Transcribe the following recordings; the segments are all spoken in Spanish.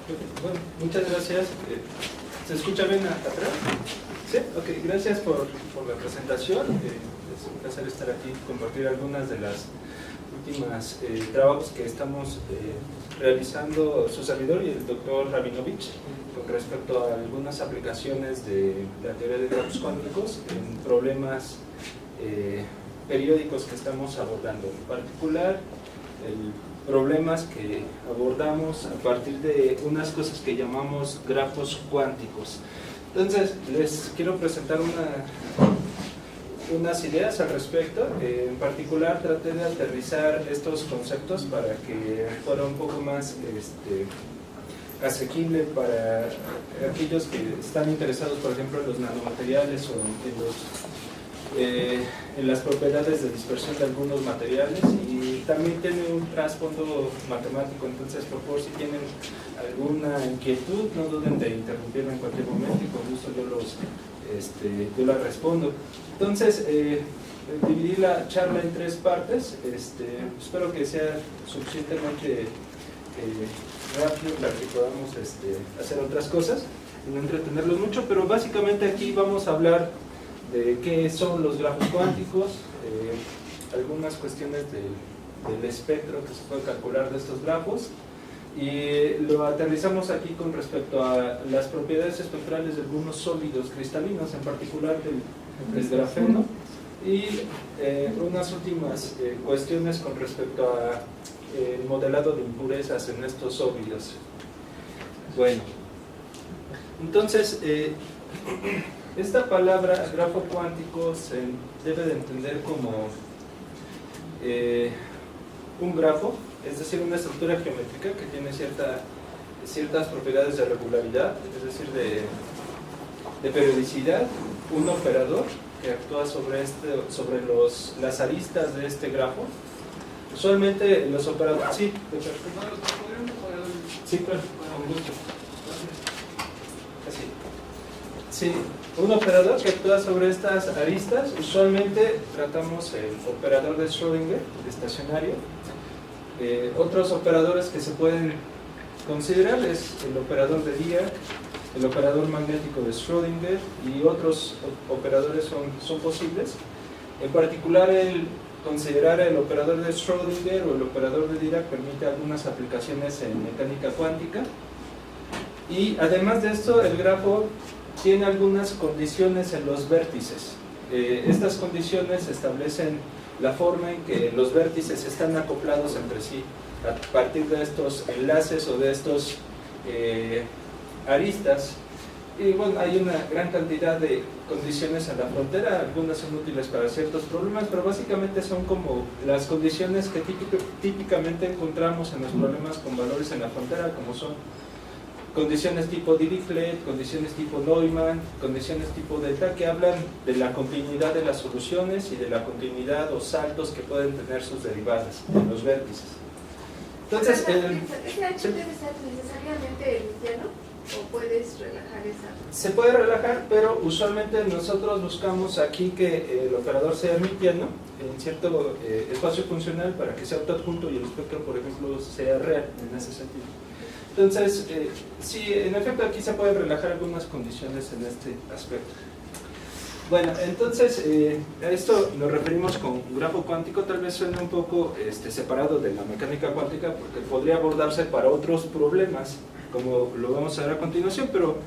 Bueno, muchas gracias. ¿Se escucha bien atrás? Sí, ok, gracias por la presentación. Es un placer estar aquí y compartir algunas de las últimas trabajos que estamos realizando su servidor y el doctor Rabinovich con respecto a algunas aplicaciones de la teoría de grafos cuánticos en problemas periódicos que estamos abordando. En particular, problemas que abordamos a partir de unas cosas que llamamos grafos cuánticos. Entonces, les quiero presentar unas ideas al respecto. En particular, traté de aterrizar estos conceptos para que fuera un poco más asequible para aquellos que están interesados, por ejemplo, en los nanomateriales o en las propiedades de dispersión de algunos materiales, y también tiene un trasfondo matemático. Entonces, por favor, si tienen alguna inquietud, no duden de interrumpirme en cualquier momento y con gusto yo la respondo. Entonces, dividí la charla en tres partes. Espero que sea suficientemente rápido para que podamos hacer otras cosas y no entretenerlos mucho, pero básicamente aquí vamos a hablar de qué son los grafos cuánticos, algunas cuestiones del espectro que se puede calcular de estos grafos, y lo aterrizamos aquí con respecto a las propiedades espectrales de algunos sólidos cristalinos, en particular del grafeno, y unas últimas cuestiones con respecto a el modelado de impurezas en estos sólidos. Bueno, entonces esta palabra grafo cuántico se debe de entender como un grafo, es decir, una estructura geométrica que tiene ciertas propiedades de regularidad, es decir, de periodicidad, un operador que actúa sobre las aristas de este grafo. Usualmente los operadores... Sí, sí, claro, con gusto. Así. Sí, un operador que actúa sobre estas aristas. Usualmente tratamos el operador de Schrödinger, el estacionario. Otros operadores que se pueden considerar es el operador de Dirac, el operador magnético de Schrödinger, y otros operadores son posibles. En particular, considerar el operador de Schrödinger o el operador de Dirac permite algunas aplicaciones en mecánica cuántica. Y además de esto, el grafo tiene algunas condiciones en los vértices. Estas condiciones establecen la forma en que los vértices están acoplados entre sí a partir de estos enlaces o de estos aristas. Y bueno, hay una gran cantidad de condiciones en la frontera, algunas son útiles para ciertos problemas, pero básicamente son como las condiciones que típicamente encontramos en los problemas con valores en la frontera, como son condiciones tipo Dirichlet, condiciones tipo Neumann, condiciones tipo delta, que hablan de la continuidad de las soluciones y de la continuidad o saltos que pueden tener sus derivadas en los vértices. Entonces, ¿ese H debe ser necesariamente euclidiano o puedes relajar esa? Se puede relajar, pero usualmente nosotros buscamos aquí que el operador sea hermitiano en cierto espacio funcional para que sea autoadjunto y el espectro, por ejemplo, sea real en ese sentido. Entonces, sí, en efecto aquí se pueden relajar algunas condiciones en este aspecto. Bueno, entonces a esto nos referimos con grafo cuántico. Tal vez suene un poco separado de la mecánica cuántica porque podría abordarse para otros problemas, como lo vamos a ver a continuación, pero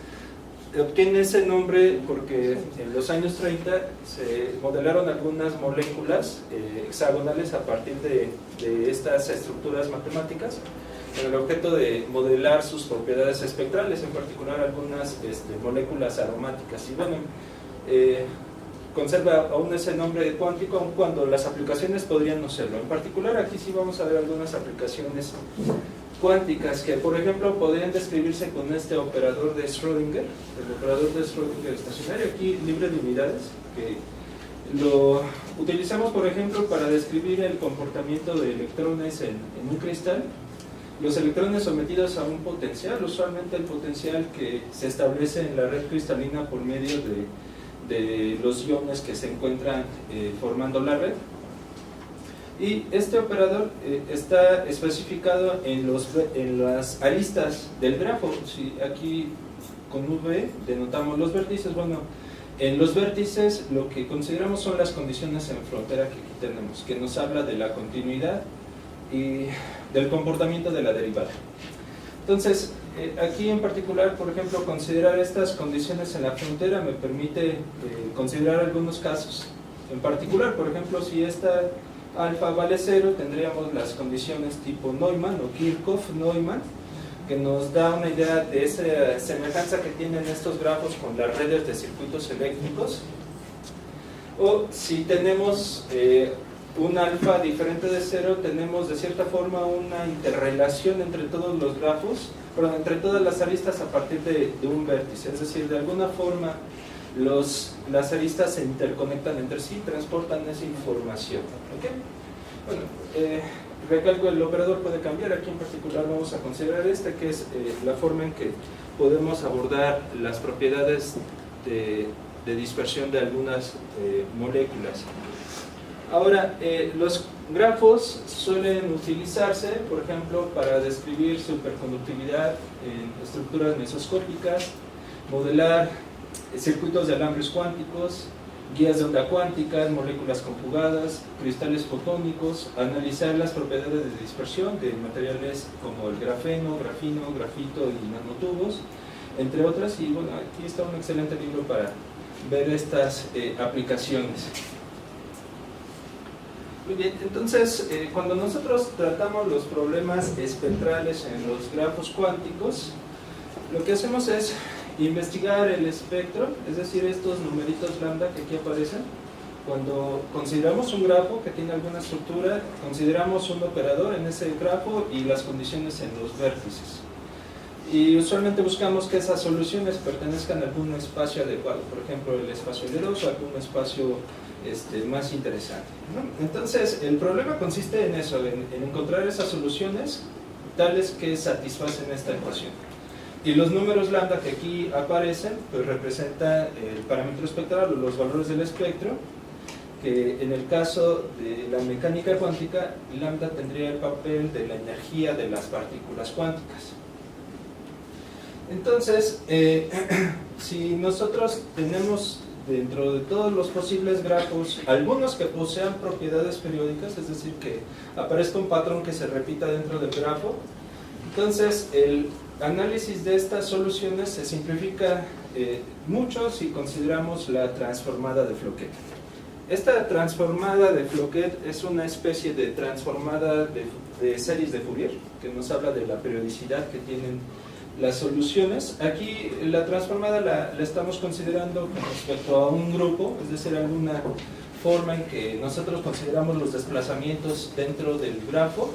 obtiene ese nombre porque en los años 30 se modelaron algunas moléculas hexagonales a partir de estas estructuras matemáticas, con el objeto de modelar sus propiedades espectrales, en particular algunas moléculas aromáticas. Y bueno, conserva aún ese nombre cuántico, aun cuando las aplicaciones podrían no serlo. En particular, aquí sí vamos a ver algunas aplicaciones cuánticas que, por ejemplo, podrían describirse con este operador de Schrödinger, el operador de Schrödinger estacionario, aquí libre de unidades, que lo utilizamos, por ejemplo, para describir el comportamiento de electrones en un cristal. Los electrones sometidos a un potencial, usualmente el potencial que se establece en la red cristalina por medio de los iones que se encuentran formando la red. Y este operador está especificado en las aristas del grafo. Si aquí con V denotamos los vértices, bueno, en los vértices lo que consideramos son las condiciones en frontera que aquí tenemos, que nos habla de la continuidad y del comportamiento de la derivada. Entonces, aquí en particular, por ejemplo, considerar estas condiciones en la frontera me permite considerar algunos casos. En particular, por ejemplo, si esta alfa vale 0, tendríamos las condiciones tipo Neumann o Kirchhoff-Neumann, que nos da una idea de esa semejanza que tienen estos grafos con las redes de circuitos eléctricos. O si tenemos un alfa diferente de 0, tenemos de cierta forma una interrelación entre todos los grafos, perdón, entre todas las aristas a partir de un vértice, es decir, de alguna forma las aristas se interconectan entre sí, transportan esa información. ¿Okay? Bueno, recalco, el operador puede cambiar. Aquí en particular vamos a considerar que es la forma en que podemos abordar las propiedades de dispersión de algunas moléculas. Ahora, los grafos suelen utilizarse, por ejemplo, para describir superconductividad en estructuras mesoscópicas, modelar circuitos de alambres cuánticos, guías de onda cuántica, moléculas conjugadas, cristales fotónicos, analizar las propiedades de dispersión de materiales como el grafeno, grafino, grafito y nanotubos, entre otras. Y bueno, aquí está un excelente libro para ver estas aplicaciones. Muy bien, entonces cuando nosotros tratamos los problemas espectrales en los grafos cuánticos, lo que hacemos es investigar el espectro, es decir, estos numeritos lambda que aquí aparecen. Cuando consideramos un grafo que tiene alguna estructura, consideramos un operador en ese grafo y las condiciones en los vértices. Y usualmente buscamos que esas soluciones pertenezcan a algún espacio adecuado, por ejemplo, el espacio L2 o algún espacio más interesante, ¿no? Entonces, el problema consiste en eso, en encontrar esas soluciones tales que satisfacen esta ecuación. Y los números lambda que aquí aparecen, pues representan el parámetro espectral o los valores del espectro, que en el caso de la mecánica cuántica, lambda tendría el papel de la energía de las partículas cuánticas. Entonces, si nosotros tenemos dentro de todos los posibles grafos, algunos que posean propiedades periódicas, es decir, que aparezca un patrón que se repita dentro del grafo, entonces el análisis de estas soluciones se simplifica mucho si consideramos la transformada de Floquet. Esta transformada de Floquet es una especie de transformada de series de Fourier, que nos habla de la periodicidad que tienen las soluciones. Aquí la transformada la estamos considerando con respecto a un grupo, es decir, alguna forma en que nosotros consideramos los desplazamientos dentro del grafo,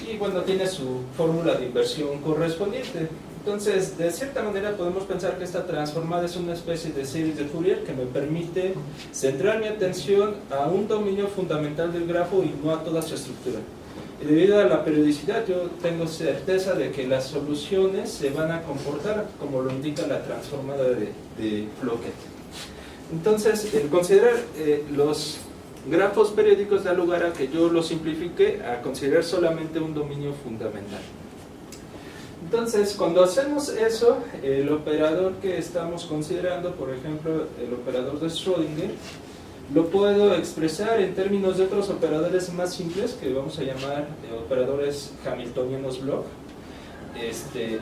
y bueno, tiene su fórmula de inversión correspondiente. Entonces, de cierta manera podemos pensar que esta transformada es una especie de series de Fourier que me permite centrar mi atención a un dominio fundamental del grafo y no a toda su estructura. Y debido a la periodicidad, yo tengo certeza de que las soluciones se van a comportar como lo indica la transformada de Floquet. Entonces, el considerar los grafos periódicos da lugar a que yo lo simplifique a considerar solamente un dominio fundamental. Entonces, cuando hacemos eso, el operador que estamos considerando, por ejemplo, el operador de Schrödinger, lo puedo expresar en términos de otros operadores más simples que vamos a llamar operadores hamiltonianos Bloch,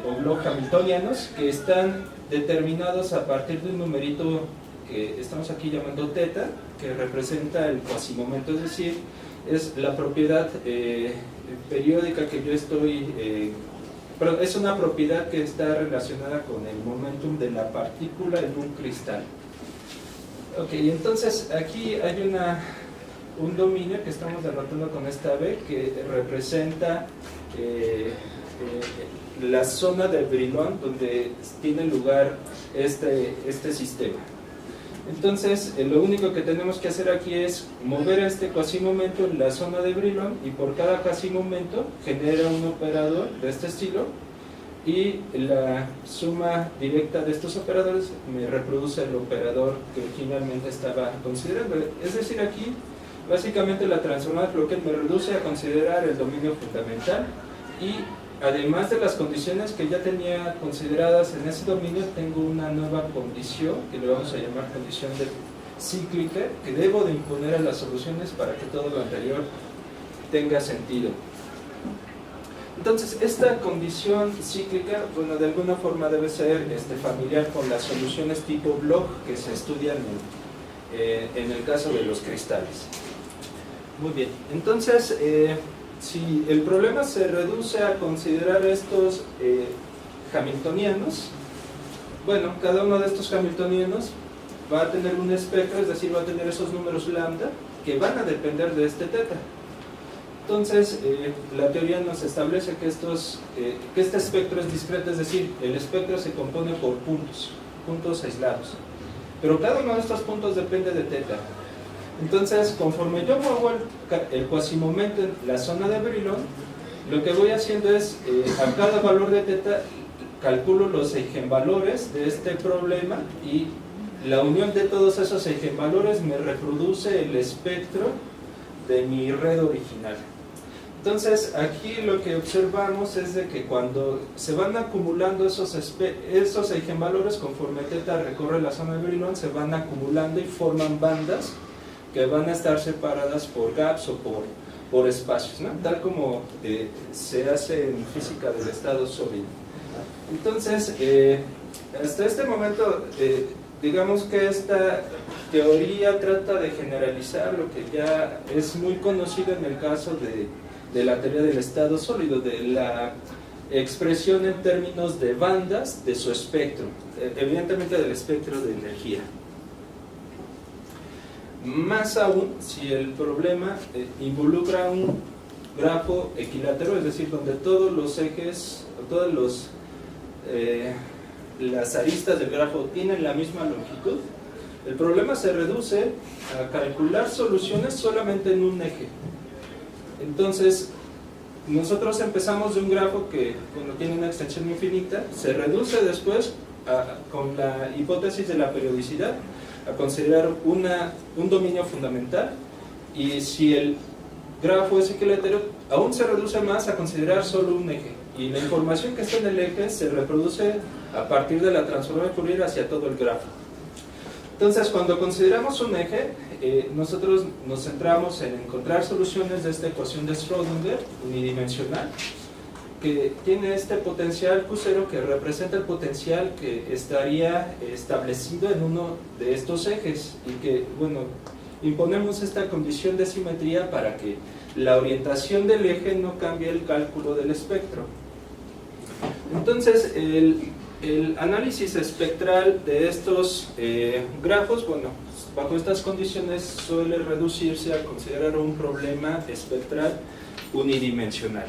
o Bloch hamiltonianos, que están determinados a partir de un numerito que estamos aquí llamando teta, que representa el cuasimomento, es decir, es la propiedad periódica que yo estoy, pero es una propiedad que está relacionada con el momentum de la partícula en un cristal. Ok, entonces aquí hay un dominio que estamos denotando con esta B que representa la zona de Brillouin donde tiene lugar este sistema. Entonces, lo único que tenemos que hacer aquí es mover este cuasimomento en la zona de Brillouin y por cada cuasimomento genera un operador de este estilo y la suma directa de estos operadores me reproduce el operador que originalmente estaba considerando. Es decir, aquí Básicamente la transformada de Cloquet me reduce a considerar el dominio fundamental y además de las condiciones que ya tenía consideradas en ese dominio, tengo una nueva condición que le vamos a llamar condición cíclica que debo de imponer a las soluciones para que todo lo anterior tenga sentido. Entonces, esta condición cíclica, bueno, de alguna forma debe ser familiar con las soluciones tipo Bloch que se estudian en el caso de los cristales. Muy bien, entonces, si el problema se reduce a considerar estos hamiltonianos, bueno, cada uno de estos hamiltonianos va a tener un espectro, es decir, va a tener esos números lambda que van a depender de este teta. Entonces, la teoría nos establece que este espectro es discreto, es decir, el espectro se compone por puntos aislados. Pero cada uno de estos puntos depende de teta. Entonces, conforme yo muevo el cuasimomento en la zona de Brillouin, lo que voy haciendo es, a cada valor de teta, calculo los eigenvalores de este problema y la unión de todos esos eigenvalores me reproduce el espectro de mi red original. Entonces, aquí lo que observamos es de que cuando se van acumulando esos eigenvalores, conforme teta recorre la zona de Brillouin, se van acumulando y forman bandas que van a estar separadas por gaps o por espacios, ¿no? Tal como se hace en física del estado sólido. Entonces, hasta este momento, digamos que esta teoría trata de generalizar lo que ya es muy conocido en el caso de la teoría del estado sólido, de la expresión en términos de bandas de su espectro, evidentemente del espectro de energía. Más aún si el problema involucra un grafo equilátero, es decir, donde todos los ejes, todas las aristas del grafo tienen la misma longitud, el problema se reduce a calcular soluciones solamente en un eje. Entonces, nosotros empezamos de un grafo que, bueno, tiene una extensión infinita, se reduce después con la hipótesis de la periodicidad a considerar un dominio fundamental, y si el grafo es equilátero, aún se reduce más a considerar solo un eje, y la información que está en el eje se reproduce a partir de la transformada de Fourier hacia todo el grafo. Entonces, cuando consideramos un eje, nosotros nos centramos en encontrar soluciones de esta ecuación de Schrödinger unidimensional, que tiene este potencial Q0 que representa el potencial que estaría establecido en uno de estos ejes, y que, bueno, imponemos esta condición de simetría para que la orientación del eje no cambie el cálculo del espectro. Entonces, el análisis espectral de estos grafos, bueno, bajo estas condiciones suele reducirse a considerar un problema espectral unidimensional.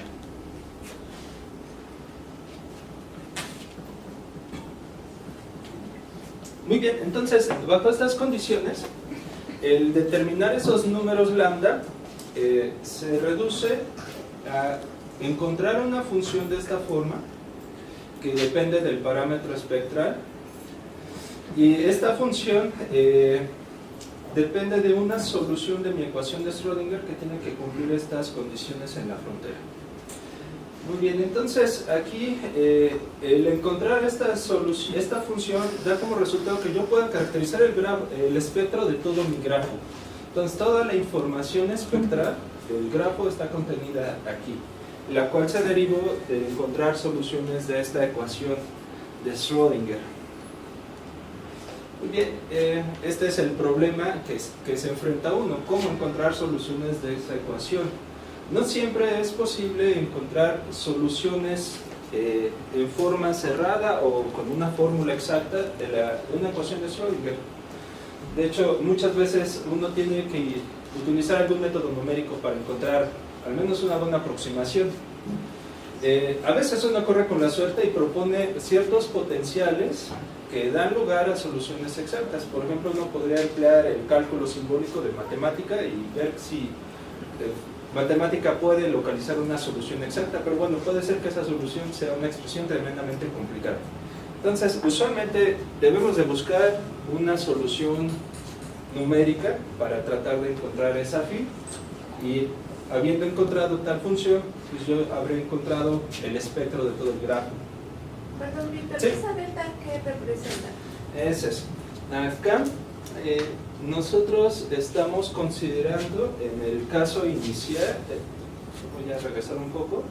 Muy bien, entonces, bajo estas condiciones, el determinar esos números lambda se reduce a encontrar una función de esta forma que depende del parámetro espectral, y esta función depende de una solución de mi ecuación de Schrödinger que tiene que cumplir estas condiciones en la frontera. Muy bien, entonces aquí el encontrar esta función da como resultado que yo pueda caracterizar el espectro de todo mi grafo. Entonces toda la información espectral del grafo está contenida aquí, la cual se derivó de encontrar soluciones de esta ecuación de Schrödinger. Muy bien, este es el problema que se enfrenta uno: cómo encontrar soluciones de esta ecuación. No siempre es posible encontrar soluciones en forma cerrada o con una fórmula exacta de una ecuación de Schrödinger. De hecho, muchas veces uno tiene que utilizar algún método numérico para encontrar al menos una buena aproximación. A veces uno corre con la suerte y propone ciertos potenciales que dan lugar a soluciones exactas. Por ejemplo, uno podría emplear el cálculo simbólico de matemática y ver si matemática puede localizar una solución exacta, pero bueno, puede ser que esa solución sea una expresión tremendamente complicada. Entonces, usualmente debemos de buscar una solución numérica para tratar de encontrar esa phi, y habiendo encontrado tal función, pues yo habré encontrado el espectro de todo el grafo. Perdón, Víctor, Sí. ¿esa delta qué representa? Es eso. Acá nosotros estamos considerando en el caso inicial, voy a regresar un poco,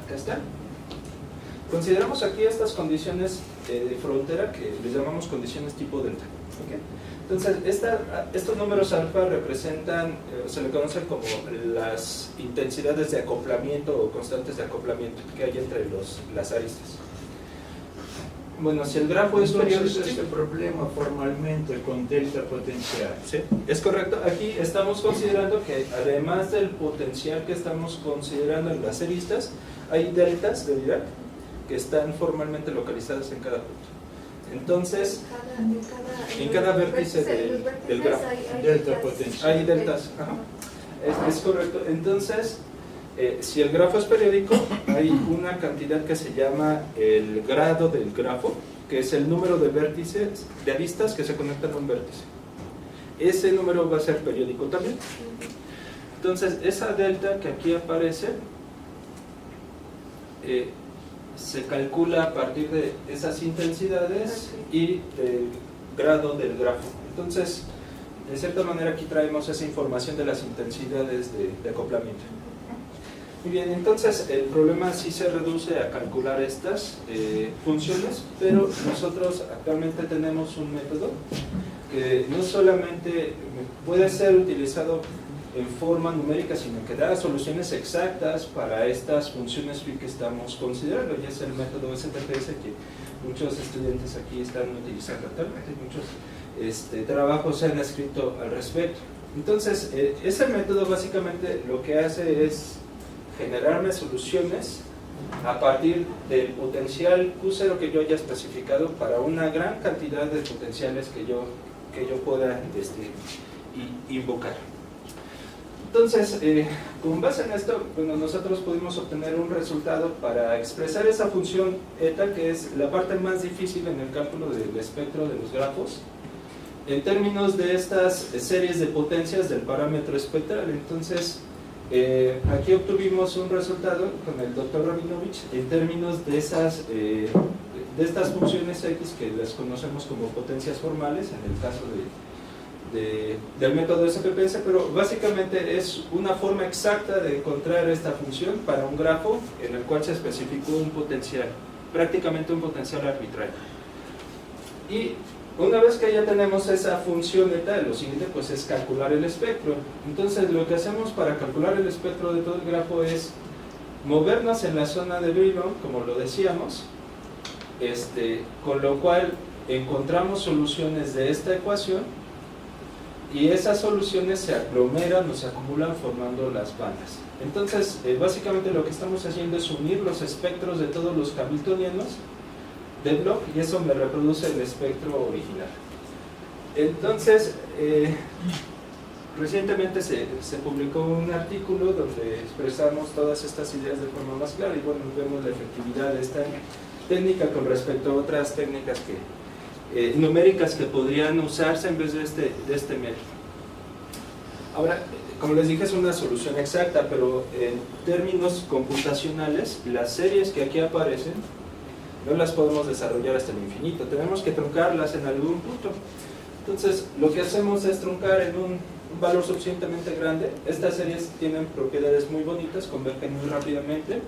acá está. Consideramos aquí estas condiciones de frontera que les llamamos condiciones tipo delta. ¿Okay? Entonces, estos números alfa representan, se le conocen como las intensidades de acoplamiento o constantes de acoplamiento que hay entre las aristas. Bueno, si el grafo es periódico... Entonces, este problema formalmente con delta potencial. Sí, es correcto. Aquí estamos considerando que además del potencial que estamos considerando en las aristas, hay deltas de Dirac que están formalmente localizadas en cada punto. Entonces, en cada vértice del grafo. Delta potencial. Hay deltas. Ajá. Es correcto. Entonces, si el grafo es periódico, hay una cantidad que se llama el grado del grafo, que es el número de vértices, de aristas que se conectan a un vértice. Ese número va a ser periódico también. Entonces, esa delta que aquí aparece se calcula a partir de esas intensidades y del grado del grafo. Entonces, de cierta manera aquí traemos esa información de las intensidades de acoplamiento. Muy bien, entonces el problema sí se reduce a calcular estas funciones, pero nosotros actualmente tenemos un método que no solamente puede ser utilizado en forma numérica, sino que da soluciones exactas para estas funciones phi que estamos considerando, y es el método STPS que muchos estudiantes aquí están utilizando actualmente, muchos trabajos se han escrito al respecto. Entonces, ese método básicamente lo que hace es generarme soluciones a partir del potencial Q0 que yo haya especificado para una gran cantidad de potenciales que yo pueda invocar. Entonces, con base en esto, bueno, nosotros pudimos obtener un resultado para expresar esa función eta, que es la parte más difícil en el cálculo del espectro de los grafos, en términos de estas series de potencias del parámetro espectral. Entonces, aquí obtuvimos un resultado con el Dr. Rabinovich en términos de estas funciones X que las conocemos como potencias formales en el caso del método SPPS, pero básicamente es una forma exacta de encontrar esta función para un grafo en el cual se especificó un potencial, prácticamente un potencial arbitrario. Y una vez que ya tenemos esa función eta, lo siguiente pues es calcular el espectro. Entonces lo que hacemos para calcular el espectro de todo el grafo es movernos en la zona de Brillouin, como lo decíamos, con lo cual encontramos soluciones de esta ecuación, y esas soluciones se aglomeran o se acumulan formando las bandas. Entonces, básicamente lo que estamos haciendo es unir los espectros de todos los hamiltonianos de Bloch, y eso me reproduce el espectro original. Entonces, recientemente se publicó un artículo donde expresamos todas estas ideas de forma más clara, y bueno, vemos la efectividad de esta técnica con respecto a otras técnicas numéricas que podrían usarse en vez de este método. Ahora, como les dije, es una solución exacta, pero en términos computacionales, las series que aquí aparecen no las podemos desarrollar hasta el infinito, tenemos que truncarlas en algún punto. Entonces, lo que hacemos es truncar en un valor suficientemente grande. Estas series tienen propiedades muy bonitas, convergen muy rápidamente,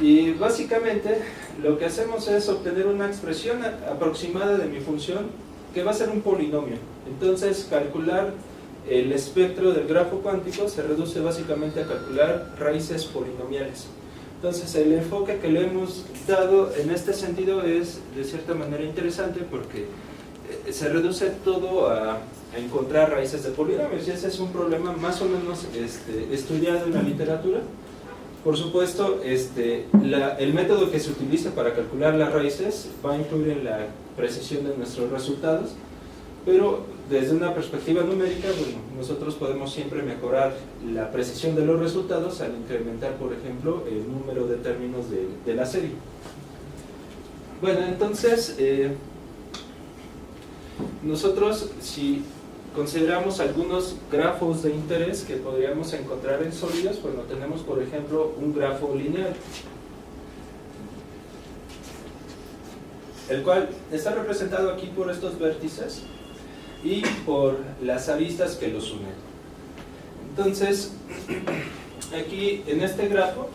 y básicamente lo que hacemos es obtener una expresión aproximada de mi función que va a ser un polinomio. Entonces, calcular el espectro del grafo cuántico se reduce básicamente a calcular raíces polinomiales. Entonces, el enfoque que le hemos dado en este sentido es de cierta manera interesante, porque se reduce todo a encontrar raíces de polinomios, y ese es un problema más o menos estudiado en la literatura. Por supuesto, el método que se utiliza para calcular las raíces va a influir en la precisión de nuestros resultados, pero desde una perspectiva numérica, bueno, nosotros podemos siempre mejorar la precisión de los resultados al incrementar, por ejemplo, el número de términos de la serie. Bueno, entonces, nosotros, si consideramos algunos grafos de interés que podríamos encontrar en sólidos, bueno, tenemos por ejemplo un grafo lineal, el cual está representado aquí por estos vértices y por las aristas que los unen. Entonces, aquí en este grafo,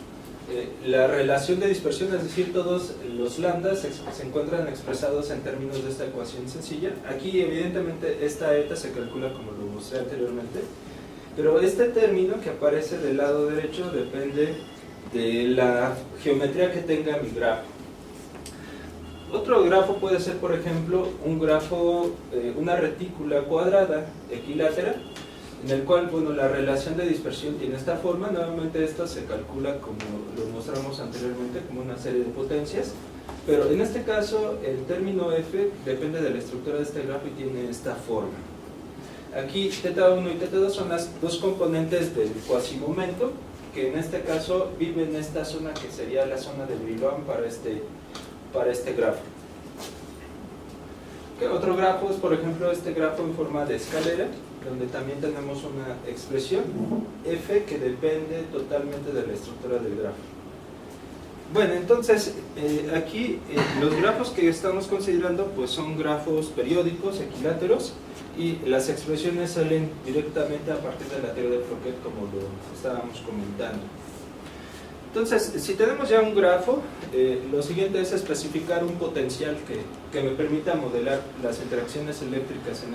la relación de dispersión, es decir, todos los lambdas se encuentran expresados en términos de esta ecuación sencilla. Aquí evidentemente esta eta se calcula como lo mostré anteriormente, pero este término que aparece del lado derecho depende de la geometría que tenga mi grafo. Otro grafo puede ser, por ejemplo, un grafo, una retícula cuadrada equilátera, en el cual, bueno, la relación de dispersión tiene esta forma. Nuevamente esto se calcula como lo mostramos anteriormente, como una serie de potencias, pero en este caso el término f depende de la estructura de este grafo y tiene esta forma. Aquí θ1 y θ2 son las dos componentes del cuasimomento, que en este caso vive en esta zona que sería la zona de Brillouin para este grafo. Otro grafo es, por ejemplo, este grafo en forma de escalera, donde también tenemos una expresión f que depende totalmente de la estructura del grafo. Bueno, entonces aquí los grafos que estamos considerando pues son grafos periódicos, equiláteros, y las expresiones salen directamente a partir de la teoría de Fouquet, como lo estábamos comentando. Entonces, si tenemos ya un grafo, lo siguiente es especificar un potencial que me permita modelar las interacciones eléctricas en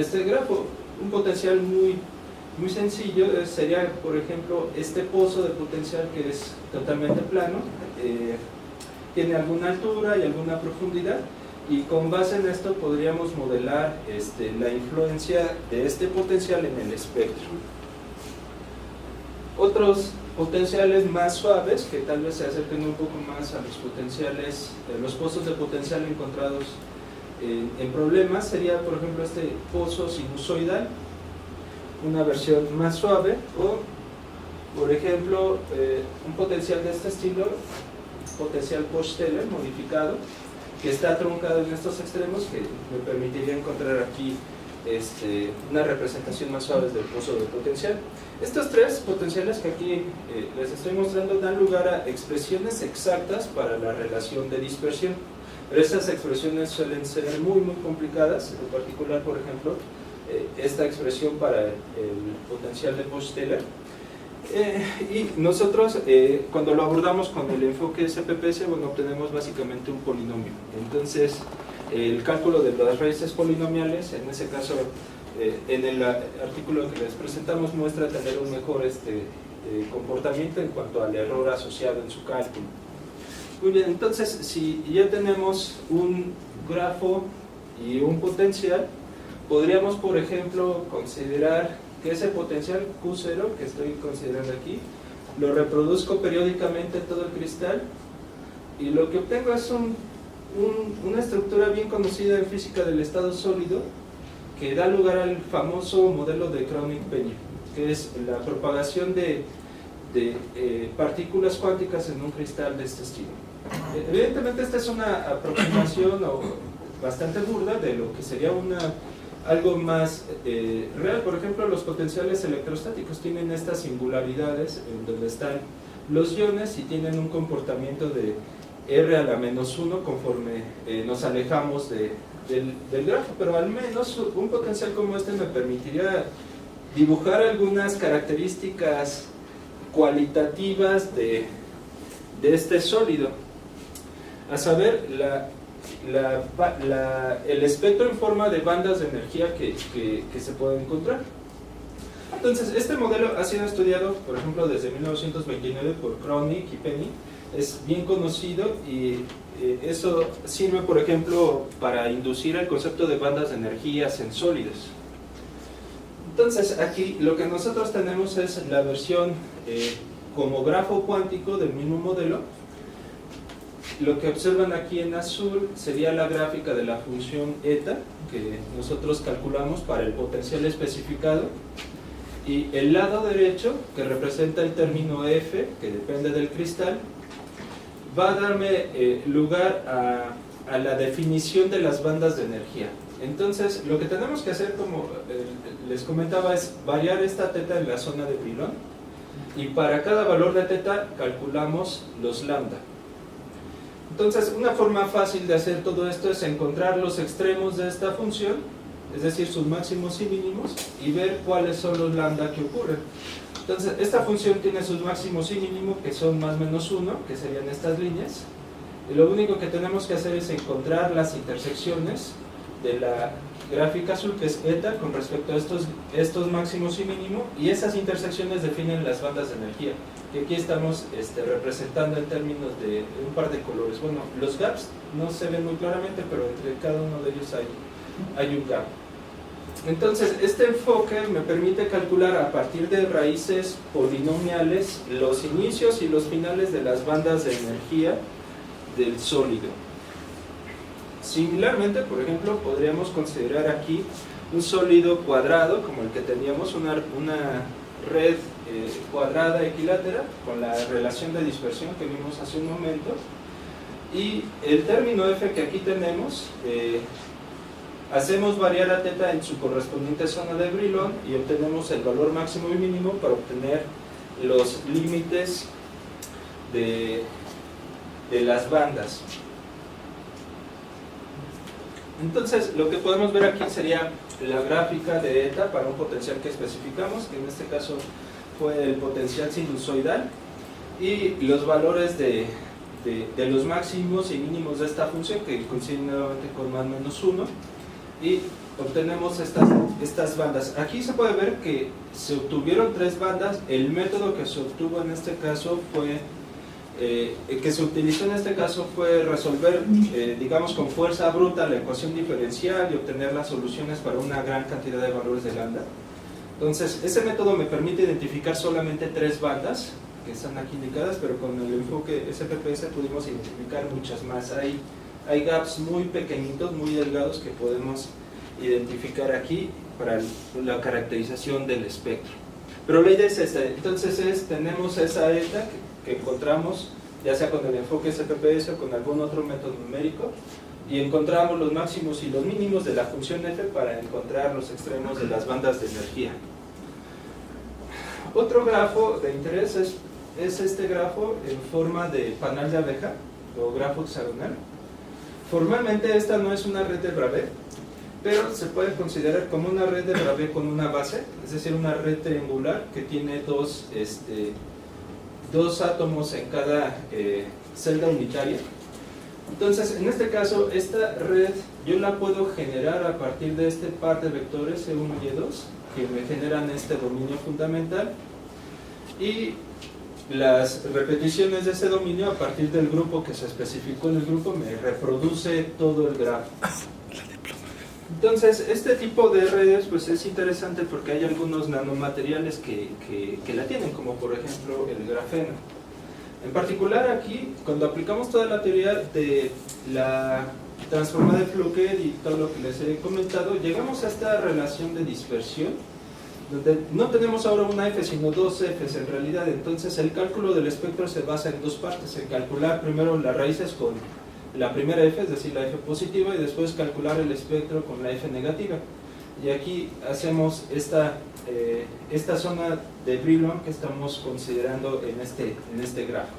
este grafo. Un potencial muy sencillo sería, por ejemplo, este pozo de potencial que es totalmente plano, tiene alguna altura y alguna profundidad, y con base en esto podríamos modelar la influencia de este potencial en el espectro. Otros potenciales más suaves, que tal vez se acerquen un poco más a los potenciales, los pozos de potencial encontrados en problemas, sería por ejemplo este pozo sinusoidal, una versión más suave, o por ejemplo un potencial de este estilo, potencial Poch-Teller modificado, que está truncado en estos extremos, que me permitiría encontrar aquí una representación más suave del pozo de potencial. Estos tres potenciales que aquí les estoy mostrando dan lugar a expresiones exactas para la relación de dispersión, pero estas expresiones suelen ser muy complicadas, en particular, por ejemplo, esta expresión para el potencial de Poch-Teller. Y nosotros, cuando lo abordamos con el enfoque SPPS, bueno, obtenemos básicamente un polinomio. Entonces, el cálculo de las raíces polinomiales, en ese caso, en el artículo que les presentamos, muestra tener un mejor comportamiento en cuanto al error asociado en su cálculo. Muy bien, entonces, si ya tenemos un grafo y un potencial, podríamos, por ejemplo, considerar que ese potencial Q0 que estoy considerando aquí, lo reproduzco periódicamente en todo el cristal, y lo que obtengo es una estructura bien conocida en física del estado sólido, que da lugar al famoso modelo de Kronig-Peña, que es la propagación de partículas cuánticas en un cristal de este estilo. Evidentemente esta es una aproximación bastante burda de lo que sería algo más real. Por ejemplo, los potenciales electrostáticos tienen estas singularidades en donde están los iones y tienen un comportamiento de R a la -1 conforme nos alejamos del grafo, pero al menos un potencial como este me permitiría dibujar algunas características cualitativas de este sólido, a saber, el espectro en forma de bandas de energía que se puede encontrar. Entonces, este modelo ha sido estudiado, por ejemplo, desde 1929 por Kronig y Penny, es bien conocido, y eso sirve, por ejemplo, para inducir el concepto de bandas de energías en sólidos. Entonces, aquí lo que nosotros tenemos es la versión como grafo cuántico del mismo modelo. Lo que observan aquí en azul sería la gráfica de la función eta que nosotros calculamos para el potencial especificado, y el lado derecho, que representa el término F, que depende del cristal, va a darme lugar a la definición de las bandas de energía. Entonces, lo que tenemos que hacer, como les comentaba, es variar esta teta en la zona de Brillouin, y para cada valor de teta calculamos los lambda. Entonces, una forma fácil de hacer todo esto es encontrar los extremos de esta función, es decir, sus máximos y mínimos, y ver cuáles son los lambda que ocurren. Entonces, esta función tiene sus máximos y mínimos, que son más menos 1, que serían estas líneas, y lo único que tenemos que hacer es encontrar las intersecciones de la gráfica azul, que es eta, con respecto a estos máximos y mínimos, y esas intersecciones definen las bandas de energía, que aquí estamos representando en términos de un par de colores. Bueno, los gaps no se ven muy claramente, pero entre cada uno de ellos hay un gap. Entonces, este enfoque me permite calcular a partir de raíces polinomiales los inicios y los finales de las bandas de energía del sólido. Similarmente, por ejemplo, podríamos considerar aquí un sólido cuadrado, como el que teníamos, una red cuadrada equilátera, con la relación de dispersión que vimos hace un momento, y el término F que aquí tenemos, hacemos variar a teta en su correspondiente zona de Brillouin y obtenemos el valor máximo y mínimo para obtener los límites de las bandas. Entonces, lo que podemos ver aquí sería la gráfica de eta para un potencial que especificamos, que en este caso fue el potencial sinusoidal, y los valores de los máximos y mínimos de esta función, que coinciden nuevamente con más o menos 1, y obtenemos estas bandas. Aquí se puede ver que se obtuvieron 3 bandas. El método que se obtuvo en este caso fue que se utilizó en este caso fue resolver, digamos, con fuerza bruta la ecuación diferencial y obtener las soluciones para una gran cantidad de valores de lambda. Entonces, ese método me permite identificar solamente 3 bandas que están aquí indicadas, pero con el enfoque SPPS pudimos identificar muchas más. Hay gaps muy pequeñitos, muy delgados, que podemos identificar aquí para la caracterización del espectro. Pero la idea es esta. Entonces tenemos esa eta que encontramos, ya sea con el enfoque SPPS o con algún otro método numérico, y encontramos los máximos y los mínimos de la función F para encontrar los extremos de las bandas de energía. Otro grafo de interés es este grafo en forma de panal de abeja, o grafo hexagonal. Formalmente esta no es una red de Bravais, pero se puede considerar como una red de Bravais con una base, es decir, una red triangular que tiene dos átomos en cada celda unitaria. Entonces, en este caso, esta red yo la puedo generar a partir de este par de vectores E1 y E2 que me generan este dominio fundamental, y las repeticiones de ese dominio a partir del grupo que se especificó en el grupo me reproduce todo el grafo. Entonces, este tipo de redes pues es interesante porque hay algunos nanomateriales que la tienen, como por ejemplo el grafeno. En particular aquí, cuando aplicamos toda la teoría de la transformada de Floquet y todo lo que les he comentado, llegamos a esta relación de dispersión, donde no tenemos ahora una F, sino 2 Fs en realidad. Entonces el cálculo del espectro se basa en 2 partes, en calcular primero las raíces con la primera F, es decir, la F positiva, y después calcular el espectro con la F negativa. Y aquí hacemos esta zona de Brillouin que estamos considerando en este grafo.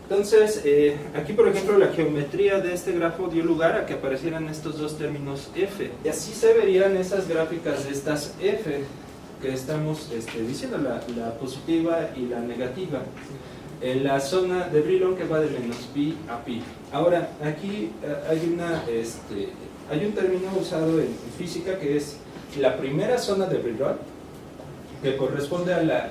Entonces, aquí por ejemplo la geometría de este grafo dio lugar a que aparecieran estos dos términos F. Y así se verían esas gráficas de estas F que estamos diciendo, la positiva y la negativa, en la zona de Brillouin que va de menos pi a pi. Ahora, aquí hay un término usado en física que es la primera zona de Brillouin, que corresponde a la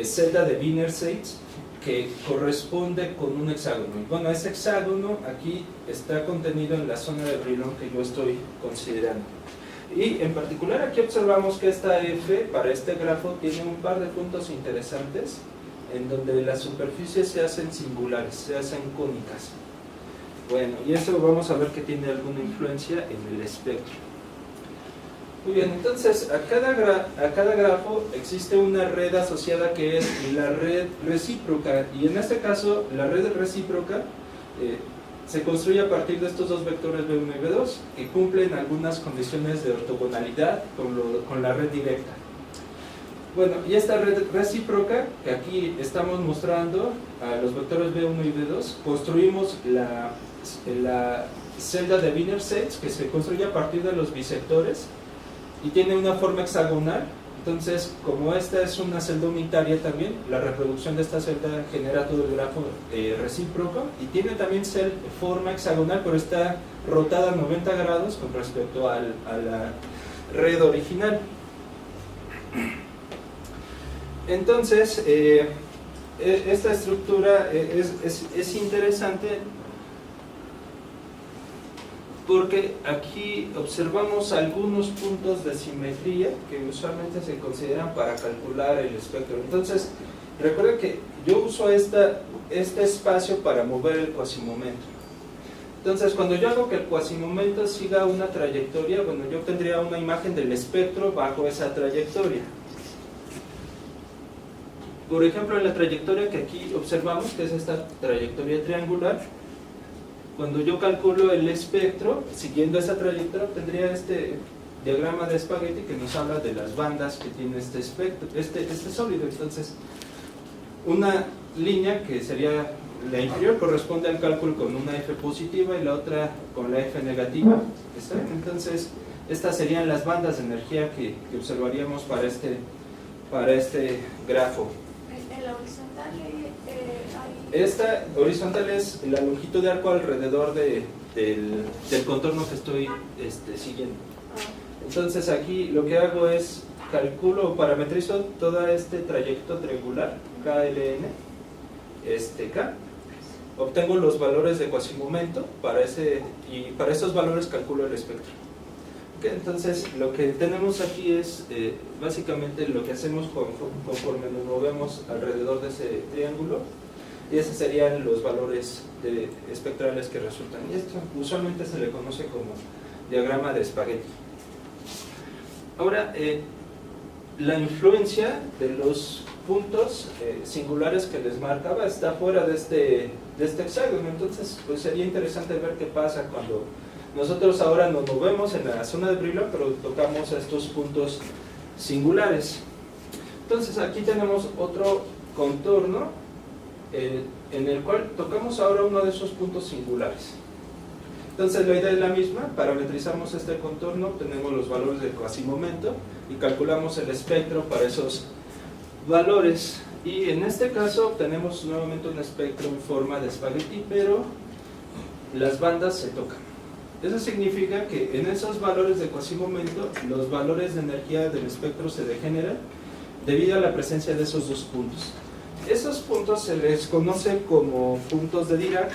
celda de Wiener Seitz, que corresponde con un hexágono. Y bueno, ese hexágono aquí está contenido en la zona de Brillouin que yo estoy considerando. Y en particular aquí observamos que esta F para este grafo tiene un par de puntos interesantes en donde las superficies se hacen singulares, se hacen cónicas. Bueno, y eso vamos a ver que tiene alguna influencia en el espectro. Muy bien, entonces a cada grafo existe una red asociada que es la red recíproca, y en este caso la red recíproca se construye a partir de estos dos vectores B1 y B2 que cumplen algunas condiciones de ortogonalidad con la red directa. Bueno, y esta red recíproca que aquí estamos mostrando a los vectores B1 y B2, construimos la celda de Wiener sets que se construye a partir de los bisectores y tiene una forma hexagonal. Entonces, como esta es una celda unitaria también, la reproducción de esta celda genera todo el grafo recíproco y tiene también forma hexagonal, pero está rotada 90 grados con respecto a la red original. Entonces, esta estructura es interesante porque aquí observamos algunos puntos de simetría que usualmente se consideran para calcular el espectro. Entonces, recuerden que yo uso este espacio para mover el cuasimomento. Entonces, cuando yo hago que el cuasimomento siga una trayectoria, bueno, yo tendría una imagen del espectro bajo esa trayectoria. Por ejemplo, en la trayectoria que aquí observamos, que es esta trayectoria triangular, cuando yo calculo el espectro, siguiendo esa trayectoria, tendría este diagrama de espagueti que nos habla de las bandas que tiene este espectro, este sólido. Entonces, una línea que sería la inferior corresponde al cálculo con una F positiva y la otra con la F negativa. Entonces, estas serían las bandas de energía que observaríamos para este grafo. En la horizontal hay... Esta horizontal es la longitud de arco alrededor del contorno que estoy siguiendo. Entonces aquí lo que hago es calculo o parametrizo todo este trayecto triangular KLN, K. Obtengo los valores de cuasimomento y para esos valores calculo el espectro. Okay, entonces lo que tenemos aquí es básicamente lo que hacemos conforme nos movemos alrededor de ese triángulo, y esos serían los valores espectrales que resultan, y esto usualmente se le conoce como diagrama de espagueti. Ahora, la influencia de los puntos singulares que les marcaba está fuera de este hexágono. Entonces pues sería interesante ver qué pasa cuando nosotros ahora nos movemos en la zona de Brillouin, pero tocamos estos puntos singulares. Entonces aquí tenemos otro contorno en el cual tocamos ahora uno de esos puntos singulares. Entonces la idea es la misma, parametrizamos este contorno, obtenemos los valores del cuasimomento y calculamos el espectro para esos valores. Y en este caso obtenemos nuevamente un espectro en forma de espagueti, pero las bandas se tocan. Eso significa que en esos valores de cuasimomento los valores de energía del espectro se degeneran debido a la presencia de esos dos puntos. Esos puntos se les conoce como puntos de Dirac,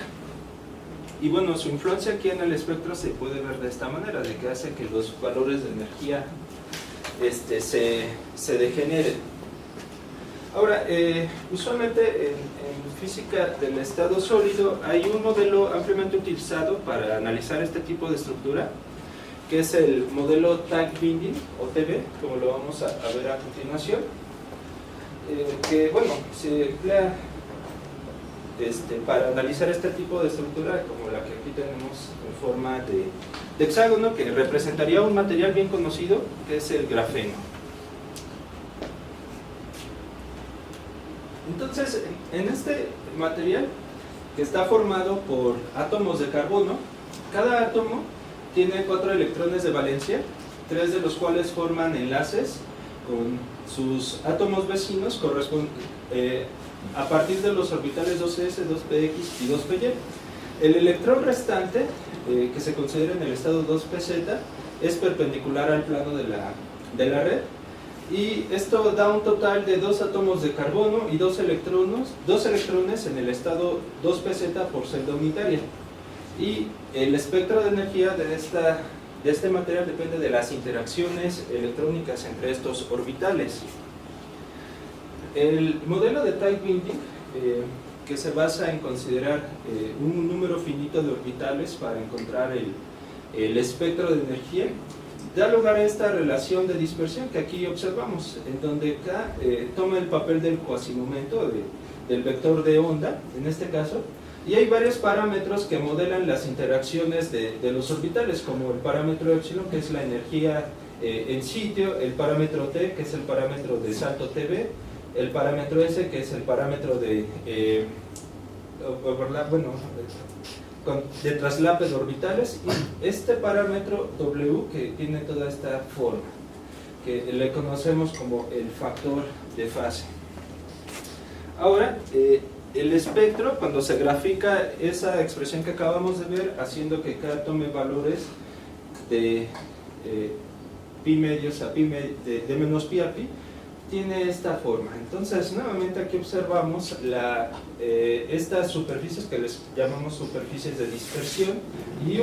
y bueno, su influencia aquí en el espectro se puede ver de esta manera, de que hace que los valores de energía se degeneren. Ahora, usualmente en física del estado sólido hay un modelo ampliamente utilizado para analizar este tipo de estructura, que es el modelo Tank-Binding, o TB, como lo vamos a ver a continuación, que bueno, se emplea para analizar este tipo de estructura, como la que aquí tenemos en forma de hexágono, que representaría un material bien conocido, que es el grafeno. Entonces, en este material, que está formado por átomos de carbono, cada átomo tiene 4 electrones de valencia, 3 de los cuales forman enlaces con sus átomos vecinos a partir de los orbitales 2s, 2px y 2py. El electrón restante, que se considera en el estado 2pz, es perpendicular al plano de la red, y esto da un total de 2 átomos de carbono y 2 electrones en el estado 2pz por celda unitaria. Y el espectro de energía de este material depende de las interacciones electrónicas entre estos orbitales. El modelo de Tank-Binding, que se basa en considerar un número finito de orbitales para encontrar el espectro de energía, da lugar a esta relación de dispersión que aquí observamos, en donde K toma el papel del cuasimomento del vector de onda, en este caso, Y hay varios parámetros que modelan las interacciones de los orbitales, como el parámetro epsilon, que es la energía en sitio, el parámetro t, que es el parámetro de salto tb, el parámetro s, que es el parámetro de de traslape de orbitales, y este parámetro w, que tiene toda esta forma, que le conocemos como el factor de fase. Ahora, el espectro, cuando se grafica esa expresión que acabamos de ver, haciendo que K tome valores de pi medios a pi de menos pi a pi, tiene esta forma. Entonces, nuevamente aquí observamos estas superficies que les llamamos superficies de dispersión, y